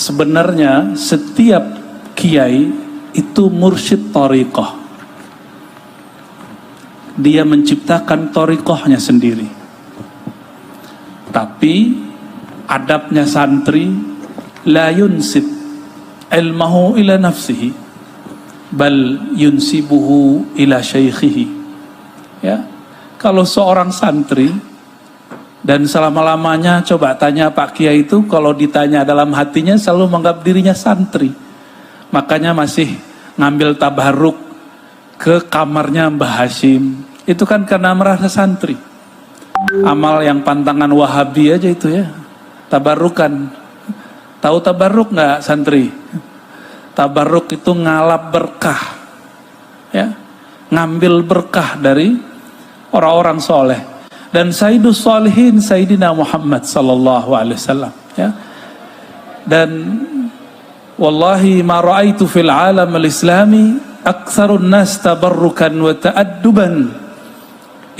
sebenarnya setiap kiai itu mursyid thariqah. Dia menciptakan thariqahnya sendiri. Tapi adabnya santri, la yunsib ilmahu ila nafsihi bal yunsibuhu ila syaikhihi. Ya, kalau seorang santri dan selama-lamanya, coba tanya Pak Kiai itu, kalau ditanya dalam hatinya selalu menganggap dirinya santri, makanya masih ngambil tabarruk ke kamarnya Mbah Hashim, itu kan karena merasa santri. Amal yang pantangan Wahabi aja itu ya, tabarrukan. Tahu tabarruk nggak santri? Tabarruk itu ngalap berkah, ya, ngambil berkah dari orang-orang soleh. Dan Sayyidus Shalihin Sayyidina Muhammad sallallahu alaihi wasallam, ya. Dan wallahi ma ra'aitu fil alam al-islami aktsarun nas tabarrukan wa ta'adduban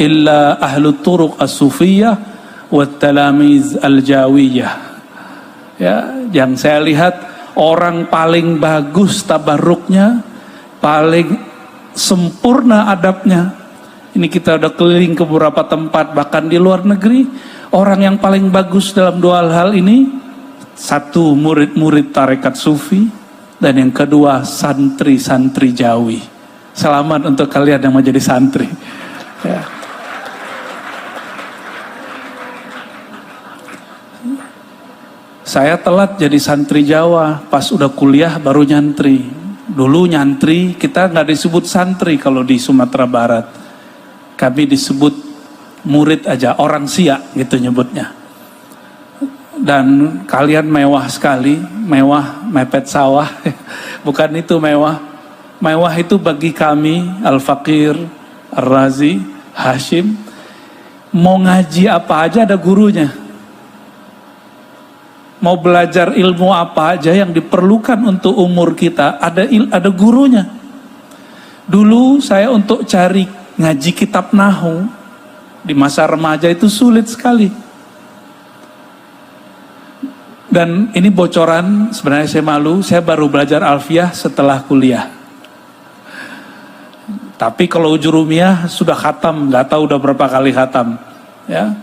illa ahlu turuq as-sufiyah wa talamiz al-jawiyah. Ya, yang saya lihat orang paling bagus tabarruknya, paling sempurna adabnya. Ini kita udah keliling ke beberapa tempat, bahkan di luar negeri. Orang yang paling bagus dalam dua hal ini, satu murid-murid tarekat sufi, dan yang kedua santri-santri Jawi. Selamat untuk kalian yang menjadi santri. Ya. Saya telat jadi santri Jawa, pas udah kuliah baru nyantri. Dulu nyantri kita nggak disebut santri kalau di Sumatera Barat. Kami disebut murid aja, orang Siak gitu nyebutnya. Dan kalian mewah sekali, mewah mepet sawah. Bukan itu mewah. Mewah itu bagi kami Al-Fakir, Ar-Razi, Hashim, mau ngaji apa aja ada gurunya. Mau belajar ilmu apa aja yang diperlukan untuk umur kita, ada gurunya. Dulu saya untuk cari ngaji kitab Nahu di masa remaja itu sulit sekali. Dan ini bocoran, sebenarnya saya malu, saya baru belajar alfiyah setelah kuliah. Tapi kalau jurumiyah sudah khatam, nggak tahu udah berapa kali khatam, ya.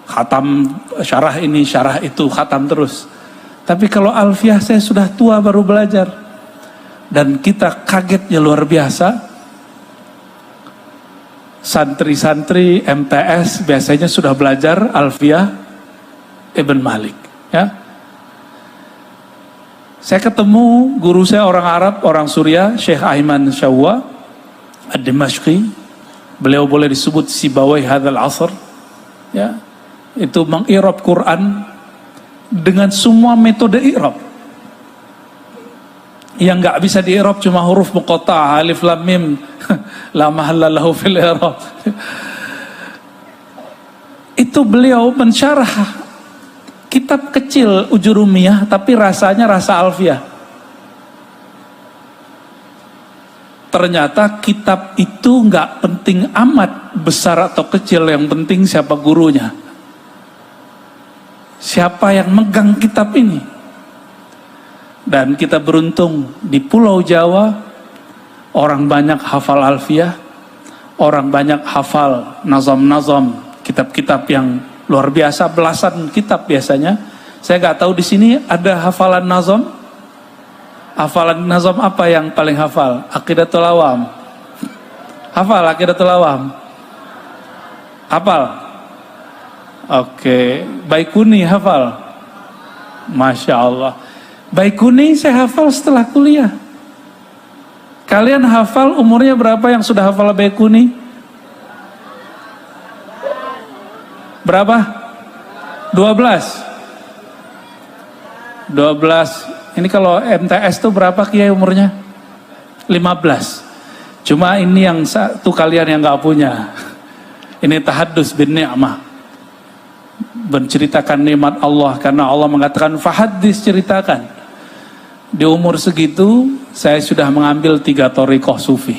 Khatam syarah ini, syarah itu, khatam terus. Tapi kalau alfiyah saya sudah tua baru belajar. Dan kita kagetnya luar biasa. Santri-santri MTS biasanya sudah belajar alfiyah Ibn Malik, ya. Saya ketemu guru saya orang Arab, orang Suriah, Syekh Aiman Syawwa Ad-Dimashqi. Beliau boleh disebut Sibawai Hadzal Asr, ya. Itu mengirab Quran dengan semua metode i'rab. Yang nggak bisa di'irab cuma huruf muqatta'ah, alif lam mim, la mahalla lahu fil i'rab. Itu beliau mensyarah kitab kecil Ujurumiyah tapi rasanya rasa alfiyah. Ternyata kitab itu nggak penting amat besar atau kecil, yang penting siapa gurunya. Siapa yang megang kitab ini? Dan kita beruntung di Pulau Jawa, orang banyak hafal alfiyah, orang banyak hafal nazam-nazam, kitab-kitab yang luar biasa, belasan kitab biasanya. Saya nggak tahu di sini ada hafalan nazam. Hafalan nazam apa yang paling hafal? Aqidatul Awam. Hafal Aqidatul Awam? Hafal? Oke, Baikuni hafal? Masya Allah. Baikuni saya hafal setelah kuliah. Kalian hafal umurnya berapa yang sudah hafal Baikuni? Berapa? 12. 12. Ini kalau MTS tuh berapa Kiai umurnya? 15. Cuma ini yang satu kalian yang gak punya. Ini tahaddus bin ni'mah, menceritakan nikmat Allah, karena Allah mengatakan fahaddis, ceritakan. Di umur segitu saya sudah mengambil 3 thariqah sufi.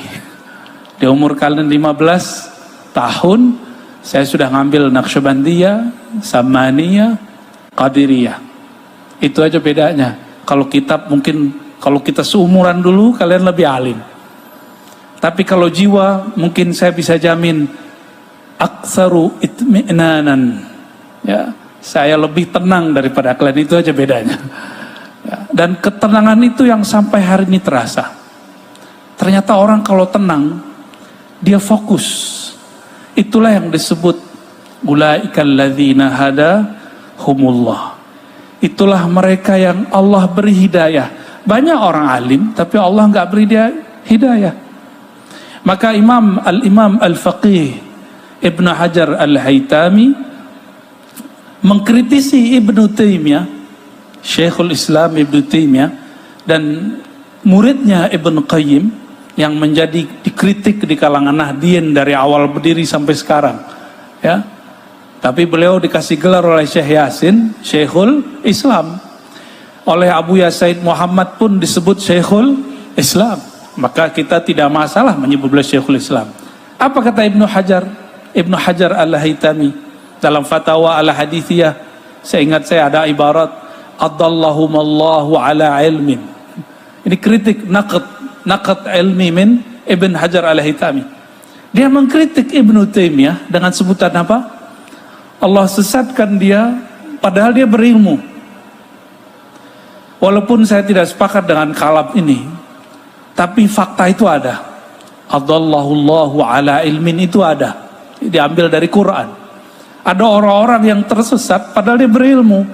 Di umur kalian 15 tahun saya sudah ngambil Naqsyabandiyah, Samaniyah, Qadiriyah. Itu aja bedanya. Kalau kitab mungkin kalau kita seumuran dulu kalian lebih alim. Tapi kalau jiwa mungkin saya bisa jamin aktsaru itmi'nanan. Ya, saya lebih tenang daripada kalian, itu aja bedanya. Ya, dan ketenangan itu yang sampai hari ini terasa. Ternyata orang kalau tenang dia fokus. Itulah yang disebut ulaikal ladzina hadahumullah. Itulah mereka yang Allah beri hidayah. Banyak orang alim tapi Allah enggak beri dia hidayah. Maka Imam Al-Faqih Ibnu Hajar Al-Haytami mengkritisi Ibnu Taimiyah, Syekhul Islam Ibnu Taimiyah, dan muridnya Ibnu Qayyim yang menjadi dikritik di kalangan Nahdien dari awal berdiri sampai sekarang, ya. Tapi beliau dikasih gelar oleh Syekh Yasin Syekhul Islam, oleh Abu Yasaid Muhammad pun disebut Syekhul Islam. Maka kita tidak masalah menyebut beliau Syekhul Islam. Apa kata Ibnu Hajar Al-Haytami dalam Fatwa Al-Hadithiyah? Saya ingat saya ada ibarat addallahumallahu ala ilmin. Ini kritik naqad ilmi min Ibn Hajar Al-Haytami. Dia mengkritik Ibnu Taimiyah dengan sebutan apa? Allah sesatkan dia padahal dia berilmu. Walaupun saya tidak sepakat dengan kalam ini, tapi fakta itu ada. Adallahullahu ala ilmin itu ada. Diambil dari Quran. Ada orang-orang yang tersesat padahal dia berilmu.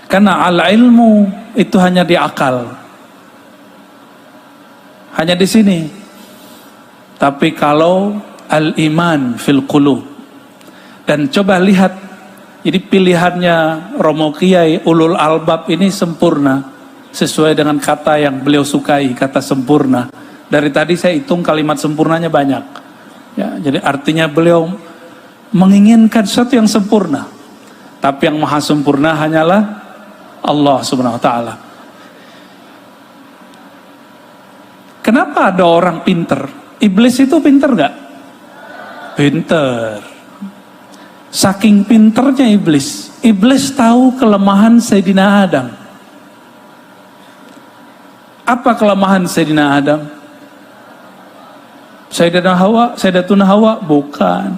Karena al-ilmu itu hanya di akal. Hanya di sini. Tapi kalau al-iman fil qulub. Dan coba lihat, jadi pilihannya Romo Kiai Ulul Albab ini sempurna, sesuai dengan kata yang beliau sukai, kata sempurna. Dari tadi saya hitung kalimat sempurnanya banyak. Ya, jadi artinya beliau menginginkan sesuatu yang sempurna. Tapi yang maha sempurna hanyalah Allah Subhanahu wa taala. Kenapa ada orang pinter? Iblis itu pinter gak? Pinter. Saking pinternya iblis. Iblis tahu kelemahan Sayyidina Adam. Apa kelemahan Sayyidina Adam? Sayyidatuna Hawa? Bukan.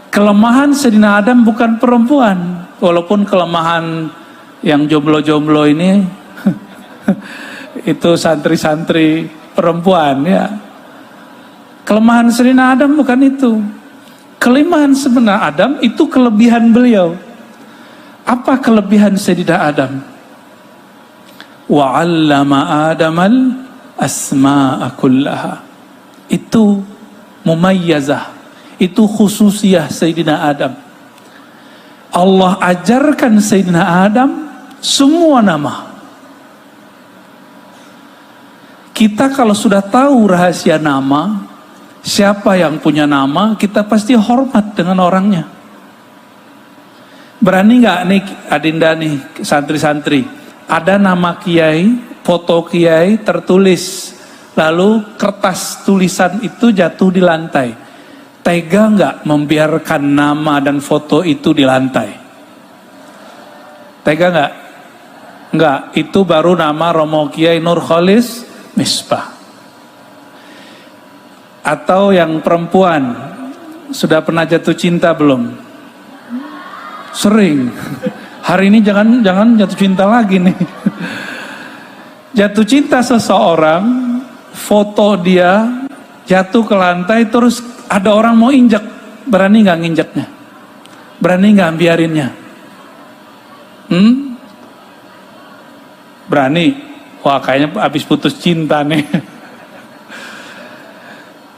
Kelemahan Sayyidina Adam bukan perempuan. Walaupun kelemahan yang jomblo-jomblo ini itu santri-santri perempuan, ya. Kelemahan Sayyidina Adam bukan itu. Kelemahan sebenarnya Adam itu kelebihan beliau. Apa kelebihan Sayyidina Adam? Wa 'allama Adamal asma'a kullaha. Itu mumayyazah. Itu khususiyah Sayyidina Adam. Allah ajarkan Sayyidina Adam semua nama. Kita kalau sudah tahu rahasia nama, siapa yang punya nama, kita pasti hormat dengan orangnya. Berani nggak nih Adinda nih santri-santri, ada nama kiai, foto kiai tertulis, lalu kertas tulisan itu jatuh di lantai. Tega nggak membiarkan nama dan foto itu di lantai? Tega nggak? Nggak. Itu baru nama Romo Kiai Nurkholis Misbah. Atau yang perempuan, sudah pernah jatuh cinta belum? Sering. Hari ini jangan jatuh cinta lagi nih. Jatuh cinta seseorang, foto dia jatuh ke lantai, terus ada orang mau injak, berani nggak nginjaknya? Berani nggak biarinnya? Berani? Wah, kayaknya habis putus cinta nih.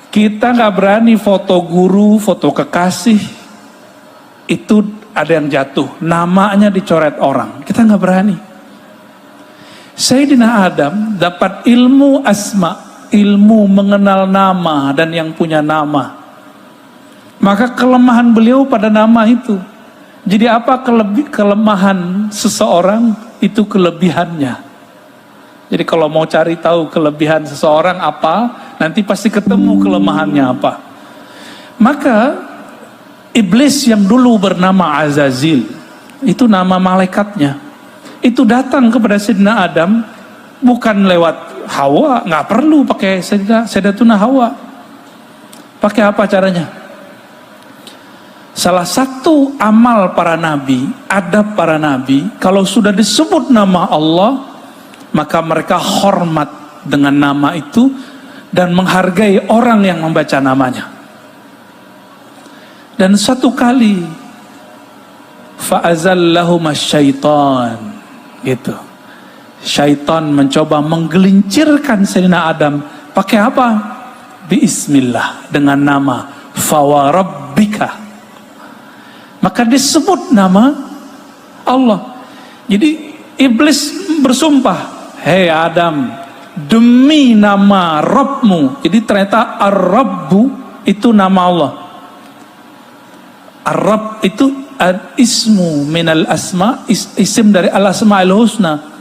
Kita nggak berani foto guru, foto kekasih, itu ada yang jatuh, namanya dicoret orang. Kita nggak berani. Sayyidina Adam dapat ilmu asma, ilmu mengenal nama dan yang punya nama. Maka kelemahan beliau pada nama itu. Jadi apa kelemahan seseorang, itu kelebihannya. Jadi kalau mau cari tahu kelebihan seseorang apa, nanti pasti ketemu kelemahannya apa. Maka iblis yang dulu bernama Azazil, itu nama malaikatnya. itu datang kepada Sayyidina Adam bukan lewat Hawa, nggak perlu pakai Sayyidatuna Hawa. Pakai apa caranya? Salah satu amal para nabi, adab para nabi, kalau sudah disebut nama Allah, maka mereka hormat dengan nama itu dan menghargai orang yang membaca namanya. Dan satu kali fa'azallahuma syaitan, gitu. Syaitan mencoba menggelincirkan Sayyidina Adam. Pakai apa? Bismillah, dengan nama Fawarabbika. Maka disebut nama Allah. Jadi iblis bersumpah, hei Adam, demi nama Rabbmu. Jadi ternyata Ar-Rabbu itu nama Allah. Ar-Rabb itu ismu minal asma, isim dari al-asma'il husna.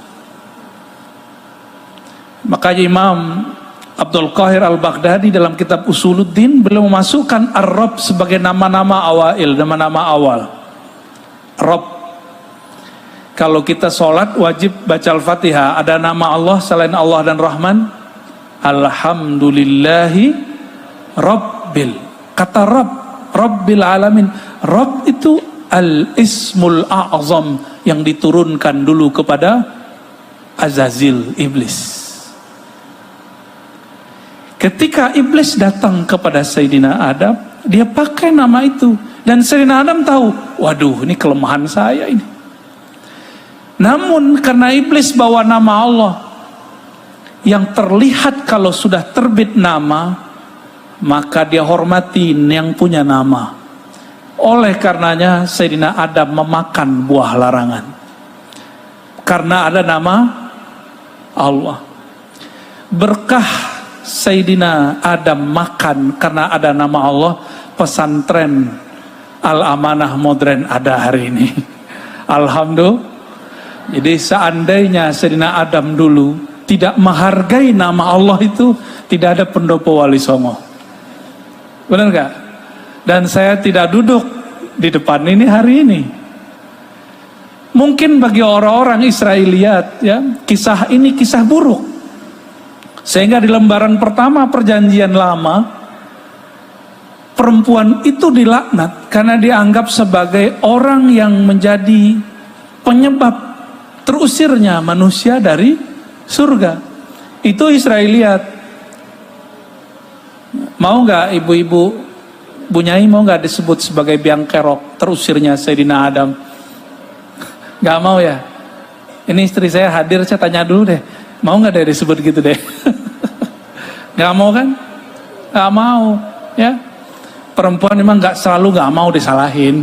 Maka Imam Abdul Qahir Al-Baghdadi dalam kitab Usuluddin beliau memasukkan Ar-Rabb sebagai nama-nama awail, nama-nama awal. Rabb. Kalau kita sholat wajib baca Al-Fatihah, ada nama Allah selain Allah dan Rahman? Alhamdulillahi Rabbil. Kata Rabb, Rabbil Alamin. Rabb itu Al-Ismul A'zam yang diturunkan dulu kepada Azazil, iblis. Ketika iblis datang kepada Sayyidina Adam, dia pakai nama itu. Dan Sayyidina Adam tahu, waduh ini kelemahan saya ini. Namun karena iblis bawa nama Allah, yang terlihat kalau sudah terbit nama, maka dia hormatin yang punya nama. Oleh karenanya Sayyidina Adam memakan buah larangan. Karena ada nama Allah. Berkah Sayyidina Adam makan karena ada nama Allah, pesantren Al-Amanah Modern ada hari ini. Alhamdulillah. Jadi seandainya Sayyidina Adam dulu tidak menghargai nama Allah itu, tidak ada pendopo Wali Songo. Benar gak? Dan saya tidak duduk di depan ini hari ini. Mungkin bagi orang-orang Israiliyat, ya, kisah ini kisah buruk. Sehingga di lembaran pertama perjanjian lama, perempuan itu dilaknat karena dianggap sebagai orang yang menjadi penyebab terusirnya manusia dari surga. Itu Israiliyat. Mau nggak ibu-ibu, Bu Nyai mau nggak disebut sebagai biang kerok terusirnya Sayyidina Adam? Nggak mau ya? Ini istri saya hadir, saya tanya dulu deh. Mau nggak deh disebut gitu deh? Nggak mau kan? Nggak mau, ya. Perempuan memang nggak selalu nggak mau disalahin.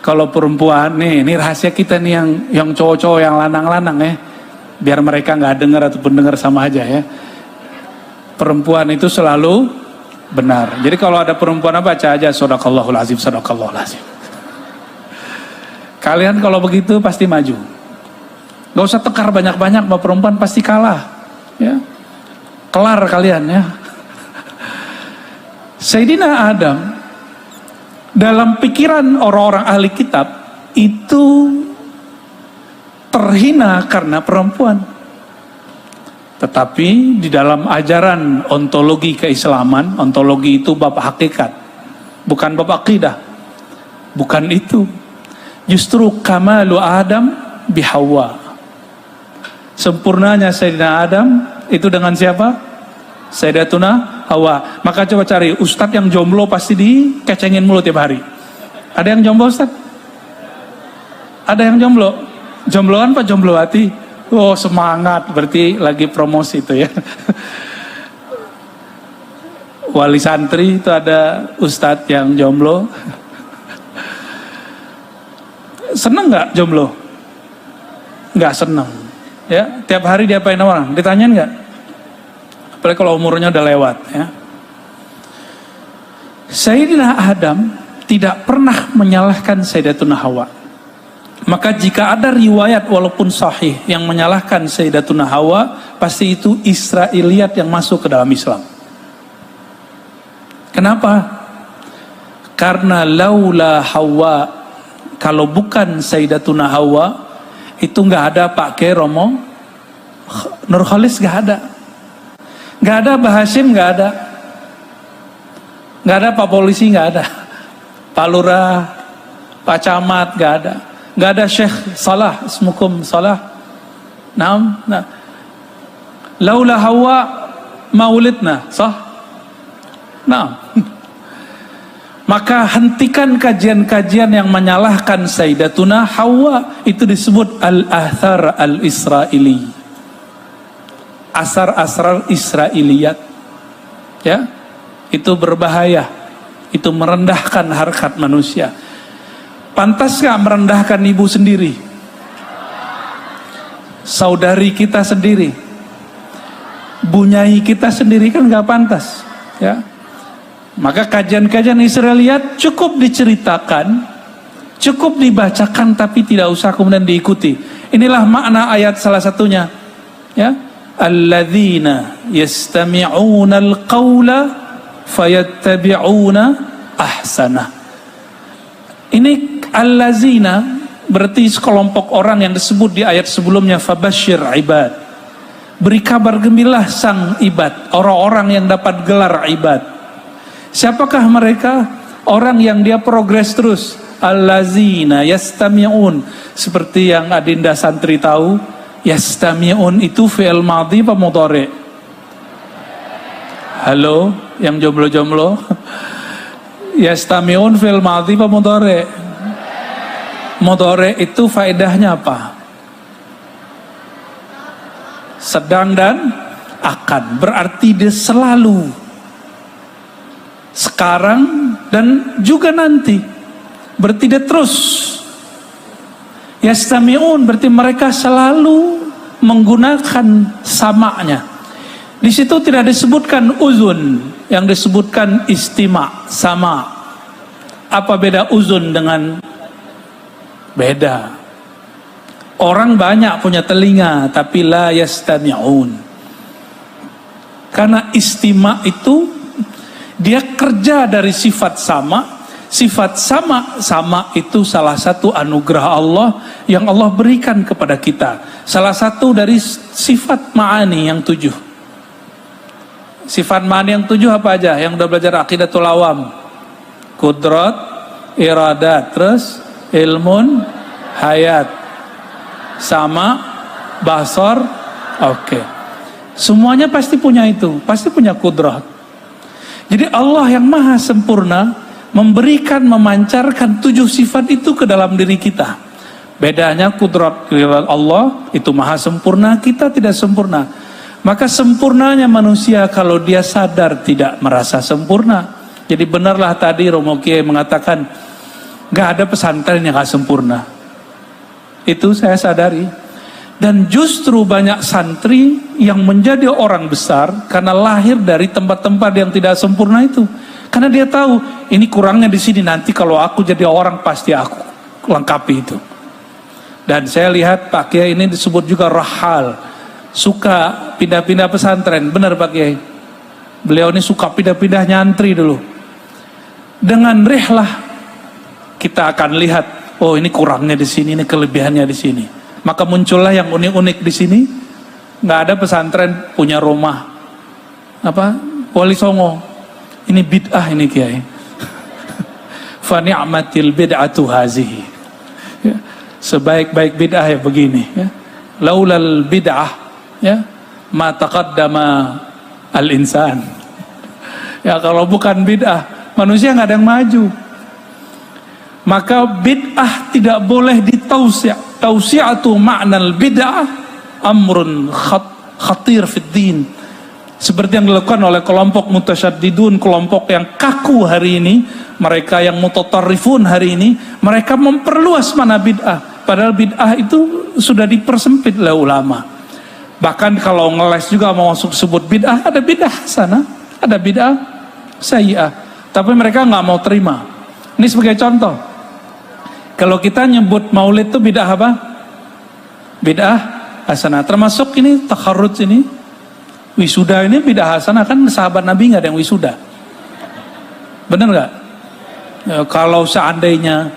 Kalau perempuan nih, ini rahasia kita nih yang cowok-cowok yang lanang-lanang ya, biar mereka nggak dengar ataupun dengar sama aja ya. Perempuan itu selalu benar. Jadi kalau ada perempuan apa, baca aja Shadaqallahul Azim, Shadaqallahul Azim. Kalian kalau begitu pasti maju. Gak usah tekar banyak-banyak, bahwa perempuan pasti kalah. Ya. Kelar kalian ya. Sayyidina Adam, dalam pikiran orang-orang ahli kitab, itu terhina karena perempuan. Tetapi di dalam ajaran ontologi keislaman, ontologi itu bab hakikat, bukan bab akidah. Bukan itu. Justru kamalu Adam bihawa. Sempurnanya Sayyidina Adam itu dengan siapa? Sayyidatuna Hawa. Maka coba cari ustadz yang jomblo pasti dikecengin mulu tiap hari. Ada yang jomblo ustadz? Ada yang jomblo? Jombloan apa jomblo hati? Oh semangat, berarti lagi promosi itu ya. Wali santri itu ada ustadz yang jomblo. Seneng nggak jomblo? Nggak seneng. Ya, tiap hari diapain orang? Ditanyain nggak? Apalagi kalau umurnya udah lewat. Ya. Sayyidina Adam tidak pernah menyalahkan Sayyidatuna Hawa. Maka jika ada riwayat walaupun sahih yang menyalahkan Sayyidatuna Hawa, pasti itu Israiliyat yang masuk ke dalam Islam. Kenapa? Karena laula Hawa, kalau bukan Sayyidatuna Hawa, itu nggak ada Pak Kiai Romo Nurholis, nggak ada. Nggak ada Pak Hashim, nggak ada. Nggak ada Pak Polisi, nggak ada. Pak Lurah, Pak Camat, nggak ada. Nggak ada Syekh Salah, Ismukum Salah. Nah, laula Hawa maulidna, sah? Nah, maka hentikan kajian-kajian yang menyalahkan Sayyidatuna Hawa. Itu disebut al-athar al-isra'ili, asar-asar Israiliyat. Ya, itu berbahaya. Itu merendahkan harkat manusia. Pantas gak merendahkan ibu sendiri, saudari kita sendiri, bunyai kita sendiri? Kan gak pantas, ya. Maka kajian-kajian Israiliyat cukup diceritakan, cukup dibacakan, tapi tidak usah kemudian diikuti. Inilah makna ayat salah satunya, ya. Alladzina yastami'una al-qawla fayattabi'una ahsana. Ini allazina berarti sekelompok orang yang disebut di ayat sebelumnya, fabashir ibad. Beri kabar gembira sang ibad, orang-orang yang dapat gelar ibad. Siapakah mereka? Orang yang dia progres terus. Allazina yastami'un. Seperti yang adinda santri tahu, yastami'un itu fi'il madhi apa mudhari? Halo, yang jomblo-jomblo. Yastami'un fi'il madhi apa mudhari? Mudhari itu faedahnya apa? Sedang dan akan. Berarti dia selalu, sekarang dan juga nanti. Berarti dia terus. Yastami'un berarti mereka selalu menggunakan samanya. Di situ tidak disebutkan uzun, yang disebutkan istima', sama. Apa beda uzun dengan beda? Orang banyak punya telinga, tapi la yastami'un. Karena istima' itu dia kerja dari sifat sama. Sifat sama itu salah satu anugerah Allah yang Allah berikan kepada kita. Salah satu dari sifat ma'ani yang 7. Sifat ma'ani yang 7 apa aja? Yang udah belajar aqidatul awam. Kudrat, iradat, terus ilmun, hayat, sama, basar. Oke. Semuanya pasti punya itu, pasti punya kudrat. Jadi Allah yang maha sempurna memberikan, memancarkan 7 sifat itu ke dalam diri kita. Bedanya kudrat Allah itu maha sempurna, kita tidak sempurna. Maka sempurnanya manusia kalau dia sadar tidak merasa sempurna. Jadi benarlah tadi Romo Kiai mengatakan gak ada pesantren yang gak sempurna. Itu saya sadari. Dan justru banyak santri yang menjadi orang besar karena lahir dari tempat-tempat yang tidak sempurna itu. Karena dia tahu ini kurangnya di sini, nanti kalau aku jadi orang pasti aku lengkapi itu. Dan saya lihat Pak Kiai ini disebut juga rahal, suka pindah-pindah pesantren. Benar Pak Kiai? Beliau ini suka pindah-pindah nyantri dulu. Dengan rihlah kita akan lihat, oh ini kurangnya di sini, ini kelebihannya di sini. Maka muncullah yang unik-unik di sini. Nggak ada pesantren punya rumah apa Wali Songo. Ini bid'ah ini Kiai. Fa ni'matil bid'atu hazihi. Ya, sebaik-baik bid'ah ya begini. Ya. Laulal bid'ah, ya, ma taqaddama al-insan. Ya kalau bukan bid'ah, manusia nggak ada yang maju. Maka bid'ah tidak boleh ditausi'. Tausi'atu ma'nal bid'ah amrun khatir fid din. Seperti yang dilakukan oleh kelompok mutasyaddidun, kelompok yang kaku hari ini, mereka yang mutatarrifun hari ini, mereka memperluas mana bid'ah. Padahal bid'ah itu sudah dipersempit oleh ulama. Bahkan kalau ngeles juga mau masuk sebut bid'ah, ada bid'ah sana, ada bid'ah sayyi'ah. Tapi mereka nggak mau terima. Ini sebagai contoh. Kalau kita nyebut maulid itu bid'ah apa? Bid'ah hasanah. Termasuk ini takharruj ini. Wisuda ini bid'ah hasanah, kan sahabat Nabi nggak ada yang wisuda. Bener nggak? Kalau seandainya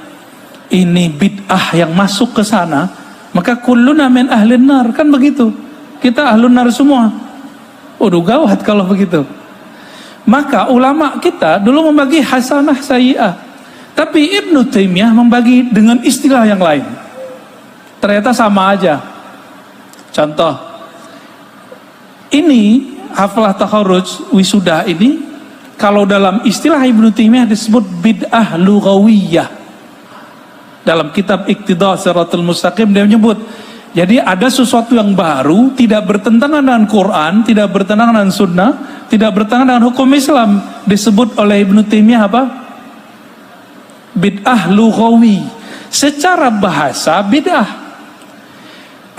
ini bid'ah yang masuk ke sana, maka kulluna min ahlin nar, kan begitu. Kita ahlun nar semua. Waduh, gawat kalau begitu. Maka ulama kita dulu membagi hasanah sayyi'ah. Tapi Ibnu Taimiyah membagi dengan istilah yang lain. Ternyata sama aja. Contoh, ini haflah takharruj wisuda ini, kalau dalam istilah Ibnu Taimiyah disebut bid'ah lughawiyah. Dalam kitab Iqtida Shiratal Mustaqim dia menyebut, jadi ada sesuatu yang baru, tidak bertentangan dengan Quran, tidak bertentangan dengan Sunnah, tidak bertentangan dengan hukum Islam, disebut oleh Ibnu Taimiyah apa? Bid'ah lughawi. Secara bahasa bid'ah.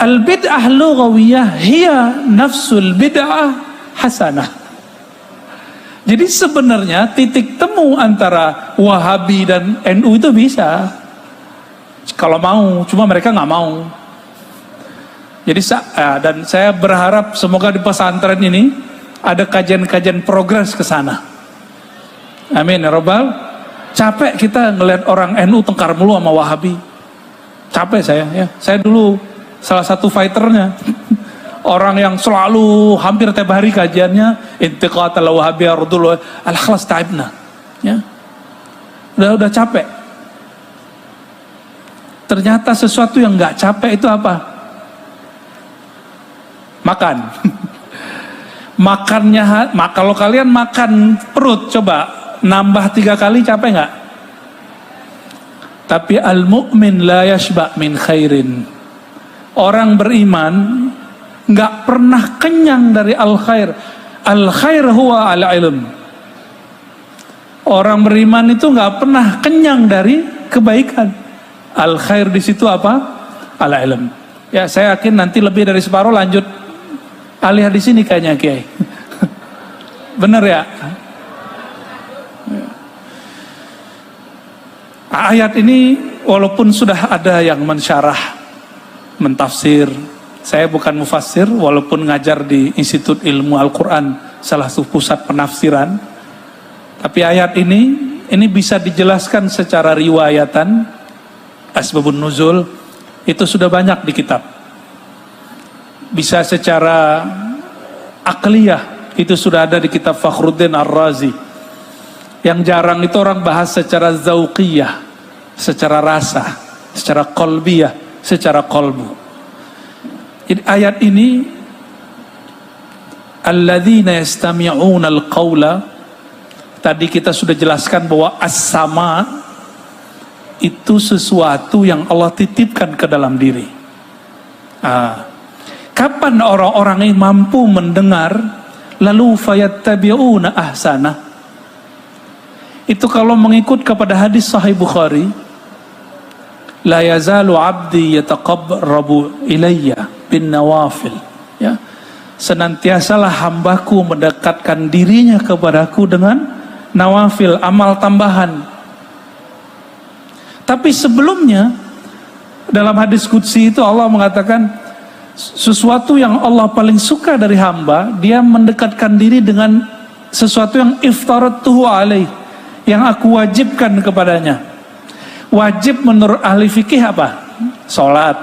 Al-bid'ah lughawiyah hiya nafsul bid'ah hasanah. Jadi sebenarnya titik temu antara Wahabi dan NU itu bisa, kalau mau, cuma mereka nggak mau. Jadi dan saya berharap semoga di pesantren ini ada kajian-kajian progres ke sana. Amin ya Rabbal. Capek kita ngelihat orang NU tengkar mulu sama Wahabi. Capek saya ya. Saya dulu salah satu fighternya. Orang yang selalu hampir tiap hari kajiannya intiqat al-Wahabi ardul al-khalas ta'ibna. Ya. Udah capek. Ternyata sesuatu yang nggak capek itu apa? Makan. Makannya, kalau kalian makan perut, coba nambah 3 kali, capek nggak? Tapi al-mu'min la yashba' min khairin. Orang beriman nggak pernah kenyang dari al-khair. Al-khair huwa al-ilm. Orang beriman itu nggak pernah kenyang dari kebaikan. Al-khair di situ apa? Al-ilm. Ya, saya yakin nanti lebih dari separuh lanjut alih di sini kayaknya Kiai. Bener ya? Ayat ini walaupun sudah ada yang mensyarah, mentafsir, saya bukan mufassir walaupun ngajar di Institut Ilmu Al-Quran, salah satu pusat penafsiran. Tapi ayat ini bisa dijelaskan secara riwayatan, asbabun nuzul, itu sudah banyak di kitab. Bisa secara akliyah, itu sudah ada di kitab Fakhruddin Ar-Razi. Yang jarang itu orang bahas secara zauqiyah, secara rasa, secara qalbiyah, secara qalbu. Jadi ayat ini, alladzina yastami'una al-qawla, tadi kita sudah jelaskan bahwa as-sama itu sesuatu yang Allah titipkan ke dalam diri. Kapan orang-orang ini mampu mendengar lalu fayattabi'una ahsana? Itu kalau mengikut kepada hadis Sahih Bukhari, la yazalu 'abdi yataqarrabu ilayya bin nawafil. Ya. Senantiasalah hambaku mendekatkan dirinya kepadaku dengan nawafil, amal tambahan. Tapi sebelumnya dalam hadis qudsi itu Allah mengatakan sesuatu yang Allah paling suka dari hamba, dia mendekatkan diri dengan sesuatu yang iftaratuhu alaih, yang aku wajibkan kepadanya. Wajib menurut ahli fikih apa? Sholat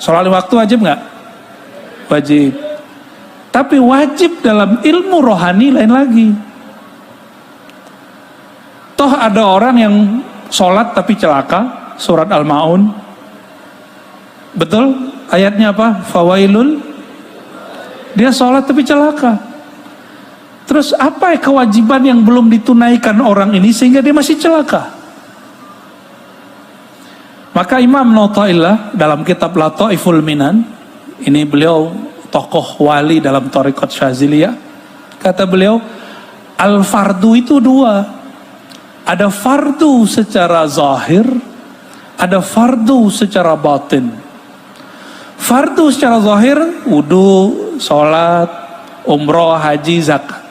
waktu wajib nggak? Wajib. Tapi wajib dalam ilmu rohani lain lagi. Toh ada orang yang sholat tapi celaka, surat Al-Ma'un. Betul? Ayatnya apa? Fawailul. Dia sholat tapi celaka. Terus apa kewajiban yang belum ditunaikan orang ini sehingga dia masih celaka? Maka Imam Nawawi dalam kitab Lataiful Minan, ini beliau tokoh wali dalam Thariqat Syaziliyah, kata beliau, al-fardu itu 2. Ada fardu secara zahir, ada fardu secara batin. Fardu secara zahir, wudu, sholat, umroh, haji, zakat.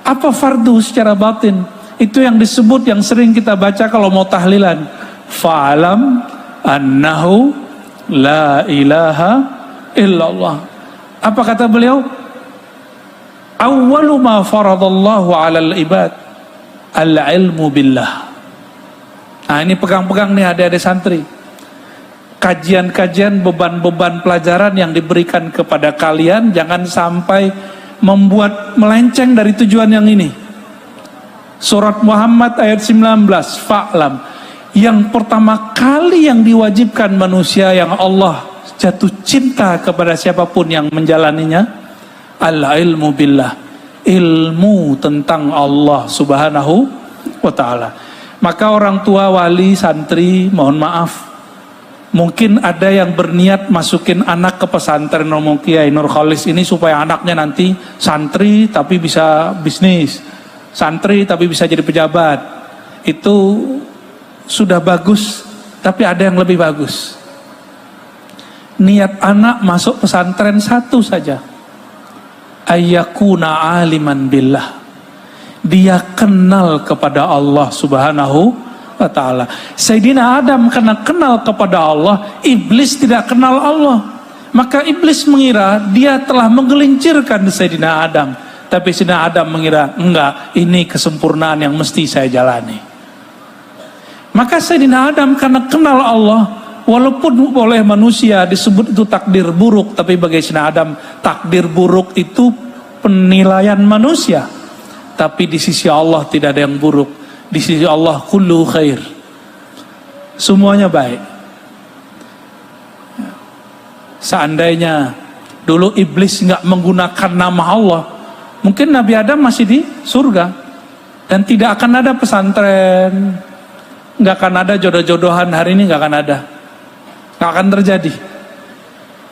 Apa fardu secara batin? Itu yang disebut, yang sering kita baca kalau mau tahlilan. Fa'alam annahu la ilaha illallah. Apa kata beliau? Awwalu ma faradallahu 'alal ibad al-ilmu billah. Nah ini pegang-pegang nih adik-adik santri. Kajian-kajian, beban-beban pelajaran yang diberikan kepada kalian jangan sampai membuat melenceng dari tujuan yang ini. Surat Muhammad ayat 19, fa'lam. Yang pertama kali yang diwajibkan manusia yang Allah jatuh cinta kepada siapapun yang menjalaninya, al-ilmu billah, ilmu tentang Allah subhanahu wa ta'ala. Maka orang tua, wali, santri, mohon maaf, mungkin ada yang berniat masukin anak ke pesantren Romo Kiai Nur Khalis ini supaya anaknya nanti santri tapi bisa bisnis, santri tapi bisa jadi pejabat. Itu sudah bagus, tapi ada yang lebih bagus. Niat anak masuk pesantren satu saja, ayyakuna aliman billah, dia kenal kepada Allah subhanahu wa ta'ala. Sayyidina Adam karena kenal kepada Allah, iblis tidak kenal Allah. Maka iblis mengira dia telah menggelincirkan Sayyidina Adam. Tapi Sayyidina Adam mengira, enggak, ini kesempurnaan yang mesti saya jalani. Maka Sayyidina Adam karena kenal Allah, walaupun oleh manusia disebut itu takdir buruk, tapi bagi Sayyidina Adam takdir buruk itu penilaian manusia. Tapi di sisi Allah tidak ada yang buruk. Di sisi Allah kullu khair, semuanya baik. Seandainya dulu iblis nggak menggunakan nama Allah, mungkin Nabi Adam masih di surga dan tidak akan ada pesantren, nggak akan ada jodoh-jodohan hari ini, nggak akan ada, nggak akan terjadi.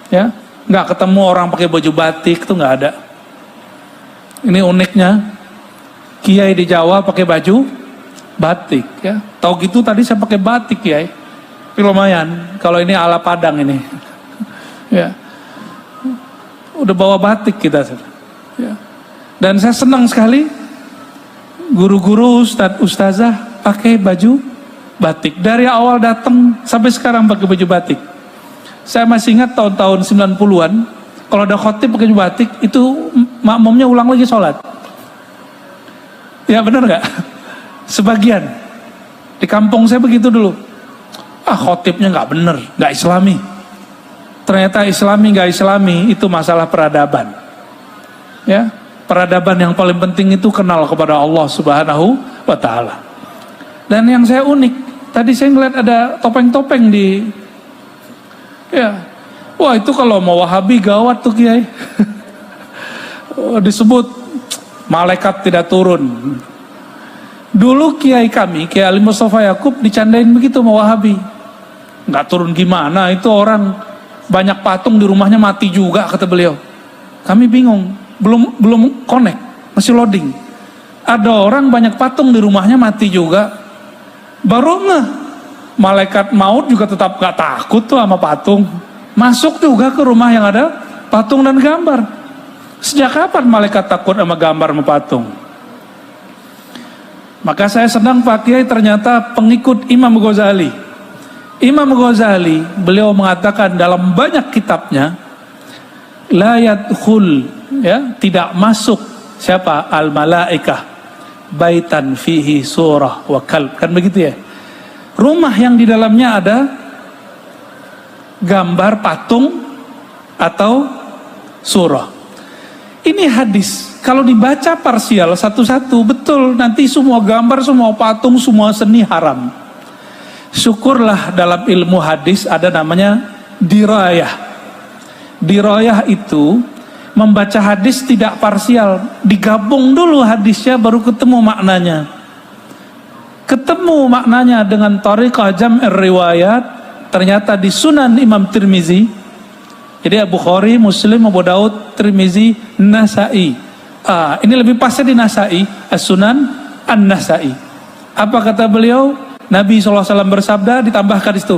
Ya, nggak ketemu orang pakai baju batik, itu nggak ada. Ini uniknya, kiai di Jawa pakai baju batik, ya. Tahu gitu tadi saya pakai batik, Kiai. Tapi lumayan. Kalau ini ala Padang ini, ya. Udah bawa batik kita, ya. Dan saya senang sekali guru-guru, ustazah pakai baju batik dari awal datang sampai sekarang pakai baju batik. Saya masih ingat tahun-tahun 90-an, kalau ada khotib pakai baju batik itu makmumnya ulang lagi sholat. Ya benar nggak? Sebagian di kampung saya begitu dulu. Khotibnya nggak bener, nggak islami. Ternyata islami nggak islami itu masalah peradaban. Ya, peradaban yang paling penting itu kenal kepada Allah subhanahu wa ta'ala. Dan yang saya unik, tadi saya ngeliat ada topeng-topeng di, ya, wah itu kalau mau Wahabi gawat tuh Kiai. Disebut malaikat tidak turun. Dulu kiai kami, Kiai Ali Mustafa Yakub dicandain begitu sama Wahabi. Nggak turun gimana, itu orang banyak patung di rumahnya mati juga kata beliau. Kami bingung, belum connect, masih loading. Ada orang banyak patung di rumahnya mati juga. Baru ngeh, malaikat maut juga tetap gak takut tuh sama patung. Masuk juga ke rumah yang ada patung dan gambar. Sejak kapan malaikat takut sama gambar sama patung? Maka saya senang Pak Kiai ternyata pengikut Imam Ghazali. Imam Ghazali beliau mengatakan dalam banyak kitabnya, la yadkhul, ya, tidak masuk siapa al malaikah baitan fihi surah wa kalb, kan begitu ya. Rumah yang di dalamnya ada gambar patung atau surah. Ini hadis. Kalau dibaca parsial satu-satu, betul nanti semua gambar, semua patung, semua seni haram. Syukurlah dalam ilmu hadis ada namanya dirayah. Dirayah itu membaca hadis tidak parsial, digabung dulu hadisnya baru ketemu maknanya. Ketemu maknanya dengan tariqah jam'ir riwayat, ternyata di Sunan Imam Tirmizi. Jadi Bukhari, Muslim, Abu Daud, Tirmizi, Nasai. Ini lebih pasnya di Nasai, As-Sunan An-Nasai. Apa kata beliau? Nabi SAW bersabda, ditambahkan di situ,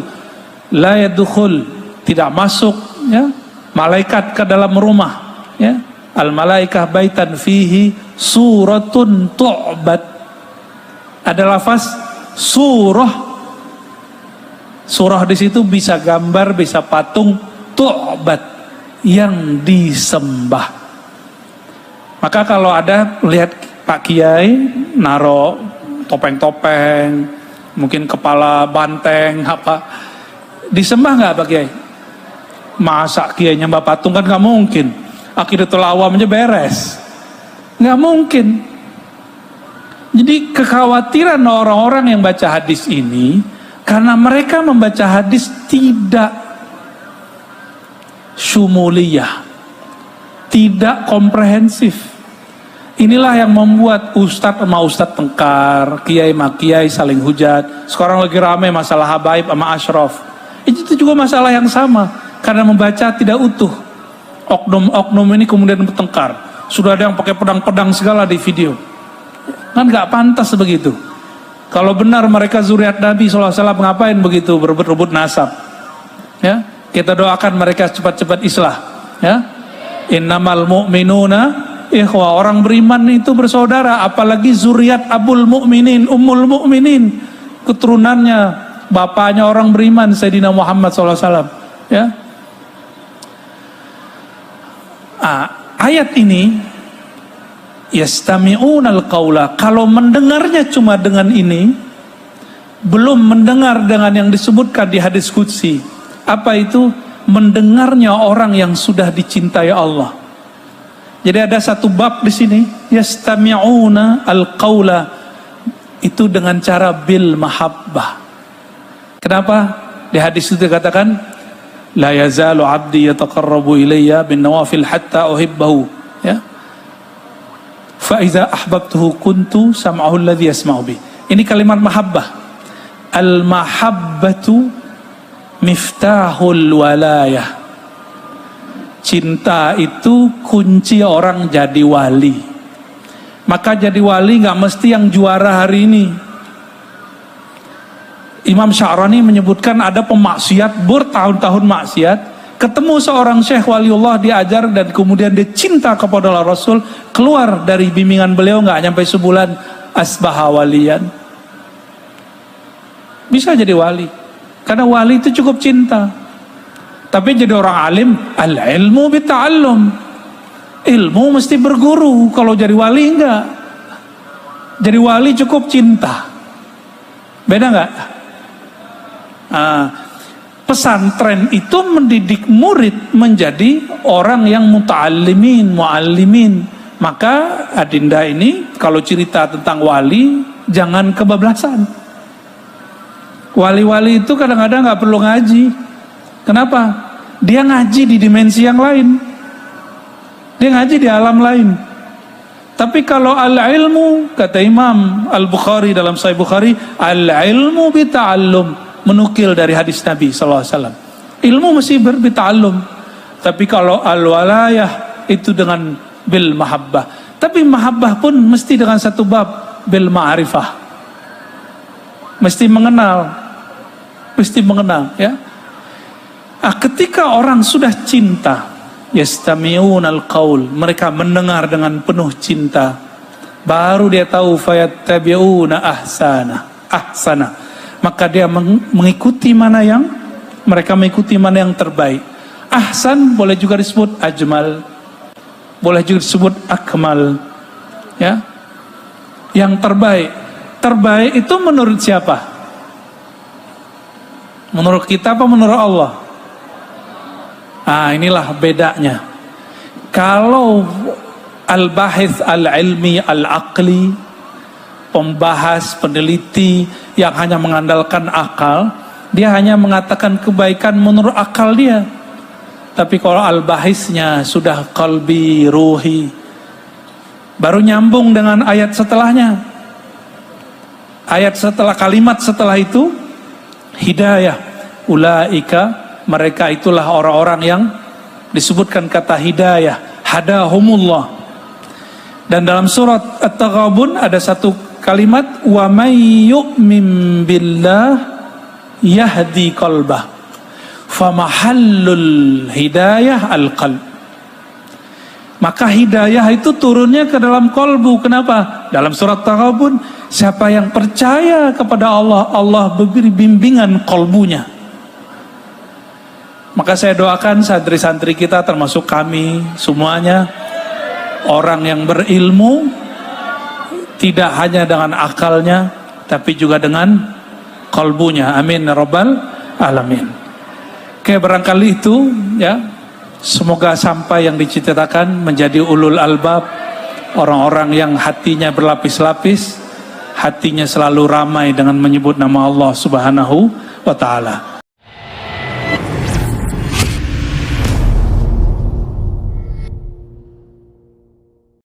la yadkhul, tidak masuk, ya, malaikat ke dalam rumah, ya. Al malaikah baitan fihi suratun tu'bad. Ada lafaz surah. Surah di situ bisa gambar, bisa patung, tu'bad, yang disembah. Maka kalau ada lihat Pak Kiai naro topeng-topeng, mungkin kepala banteng apa, disembah nggak Pak Kiai? Masa Kiai nyembah patung, kan nggak mungkin. Aqidatul Awam aja beres, nggak mungkin. Jadi kekhawatiran orang-orang yang baca hadis ini, karena mereka membaca hadis tidak syumuliyah, tidak komprehensif. Inilah yang membuat ustadz sama ustadz tengkar, kiai sama kiai saling hujat. Sekarang lagi ramai masalah habaib sama asyraf. Itu juga masalah yang sama, karena membaca tidak utuh. Oknum-oknum ini kemudian bertengkar. Sudah ada yang pakai pedang-pedang segala di video. Kan gak pantas begitu. Kalau benar mereka zuriat Nabi SAW, ngapain begitu berebut-rebut nasab? Ya, kita doakan mereka cepat-cepat islah. Ya, innamal mu'minuna ikhwah, orang beriman itu bersaudara, apalagi zuriat Abul Mukminin, Ummul Mukminin, keturunannya, bapaknya orang beriman, Sayyidina Muhammad SAW. Ya, ayat ini, yastami'unal qaula, kalau mendengarnya cuma dengan ini, belum mendengar dengan yang disebutkan di hadis qudsi. Apa itu? Mendengarnya orang yang sudah dicintai Allah. Jadi ada satu bab di sini, yastami'una al-qaula, itu dengan cara bil mahabbah. Kenapa? Di hadis itu dikatakan, la yazalu 'abdi yataqarrabu ilayya bin nawafil hatta uhibbahu. Ya. Fa iza ahbabtuhu kuntu sam'ahu alladhi yasma'u bih. Ini kalimat mahabbah. Al mahabbatu miftahul walayah. Cinta itu kunci orang jadi wali. Maka jadi wali gak mesti yang juara hari ini. Imam Sya'rani menyebutkan ada pemaksiat bertahun-tahun maksiat, ketemu seorang syekh waliullah, diajar, dan kemudian dia cinta kepada Rasul, keluar dari bimbingan beliau gak nyampe sebulan, asbaha waliyan. Bisa jadi wali, karena wali itu cukup cinta. Tapi jadi orang alim, al-ilmu bita'allum, ilmu mesti berguru. Kalau jadi wali enggak. Jadi wali cukup cinta. Beda enggak? Pesantren itu mendidik murid menjadi orang yang muta'allimin, mu'allimin. Maka Adinda ini kalau cerita tentang wali, jangan kebablasan. Wali-wali itu kadang-kadang enggak perlu ngaji. Kenapa? Dia ngaji di dimensi yang lain. Dia ngaji di alam lain. Tapi kalau al-ilmu, kata Imam Al-Bukhari dalam Sahih Bukhari, al-ilmu bita'allum, menukil dari hadis Nabi SAW. Ilmu mesti bita'allum. Tapi kalau al-walayah, itu dengan bil mahabbah. Tapi mahabbah pun mesti dengan satu bab, bil ma'rifah. Mesti mengenal. Mesti mengenal, ya. Ketika orang sudah cinta, yastami'unal qaul, mereka mendengar dengan penuh cinta, baru dia tahu fayattabi'una ahsana, maka dia mengikuti mana yang mereka mengikuti mana yang terbaik. Ahsan boleh juga disebut ajmal, boleh juga disebut akmal, ya. Yang terbaik. Terbaik itu menurut siapa? Menurut kita apa menurut Allah? Inilah bedanya. Kalau al-bahith al-ilmi al-aqli, pembahas, peneliti yang hanya mengandalkan akal, dia hanya mengatakan kebaikan menurut akal dia. Tapi kalau al-bahithnya sudah qalbi, ruhi, baru nyambung dengan ayat setelahnya. Ayat setelah, kalimat setelah itu, hidayah. Ulaika, mereka itulah orang-orang yang disebutkan kata hidayah, hadahumullah. Dan dalam surat At-Taghabun ada satu kalimat, wa may yu'min billah yahdi qalbah, famahallul hidayah al-qalb. Maka hidayah itu turunnya ke dalam kolbu. Kenapa? Dalam surat Taghabun, siapa yang percaya kepada Allah, Allah beri bimbingan kolbunya. Maka saya doakan santri-santri kita, termasuk kami semuanya, orang yang berilmu, tidak hanya dengan akalnya, tapi juga dengan qalbunya. Amin ya rabbal alamin. Oke, barangkali itu ya. Semoga sampai yang diceritakan menjadi ulul albab, orang-orang yang hatinya berlapis-lapis, hatinya selalu ramai dengan menyebut nama Allah Subhanahu wa ta'ala.